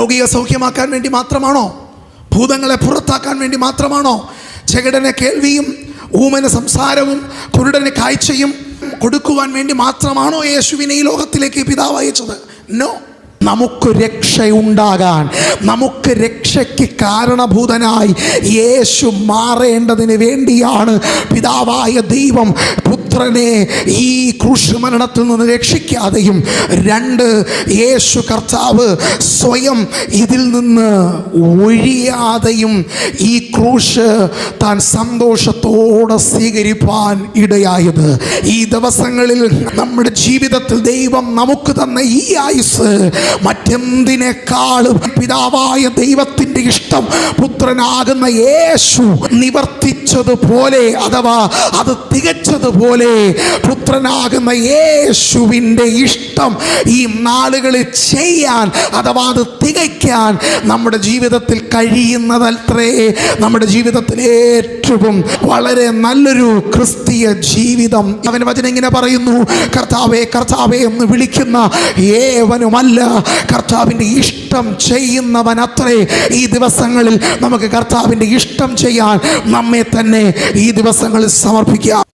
രോഗിയെ സൗഖ്യമാക്കാൻ വേണ്ടി മാത്രമാണോ? ഭൂതങ്ങളെ പുറത്താക്കാൻ വേണ്ടി മാത്രമാണോ? ചെകിടന് കേൾവിയും ഊമന് സംസാരവും കുരുടന് കാഴ്ചയും കൊടുക്കുവാൻ വേണ്ടി മാത്രമാണോ യേശുവിനെ ഈ ലോകത്തിലേക്ക് പിതാവ് അയച്ചത്? നോ. നമുക്ക് രക്ഷയുണ്ടാകാൻ, നമുക്ക് രക്ഷയ്ക്ക് കാരണഭൂതനായി യേശു മാറേണ്ടതിന് വേണ്ടിയാണ് പിതാവായ ദൈവം പുത്രനെ ഈ ക്രൂശ് മരണത്തിൽ നിന്ന് രക്ഷിക്കാതെയും, 2, യേശു കർത്താവ് സ്വയം ഇതിൽ നിന്ന് ഒഴിയാതെയും ഈ ക്രൂശ് താൻ സന്തോഷത്തോടെ സ്വീകരിപ്പാൻ ഇടയായത്. ഈ ദിവസങ്ങളിൽ നമ്മുടെ ജീവിതത്തിൽ ദൈവം നമുക്ക് തന്ന ഈ ആയുസ് മറ്റെന്തിനേക്കാളും പിതാവായ ദൈവത്തിൻ്റെ ഇഷ്ടം പുത്രനാകുന്ന യേശു നിവർത്തിച്ചതുപോലെ, അഥവാ അത് തികച്ചതുപോലെ, പുത്രനാകുന്ന യേശുവിൻ്റെ ഇഷ്ടം ഈ നാളുകളിൽ ചെയ്യാൻ, അഥവാ അത് തികയ്ക്കാൻ നമ്മുടെ ജീവിതത്തിൽ കഴിയുന്നതത്രേ നമ്മുടെ ജീവിതത്തിൽ ഏറ്റവും വളരെ നല്ലൊരു ക്രിസ്തീയ ജീവിതം. അവൻ വചനം ഇങ്ങനെ പറയുന്നു, കർത്താവേ കർത്താവേ എന്ന് വിളിക്കുന്ന ഏവനുമല്ല, കർത്താവിൻ്റെ ഇഷ്ടം ചെയ്യുന്നവൻ അത്രേ. ഈ ദിവസങ്ങളിൽ നമുക്ക് കർത്താവിൻ്റെ ഇഷ്ടം ചെയ്യാൻ നമ്മെ തന്നെ ഈ ദിവസങ്ങളിൽ സമർപ്പിക്കാം.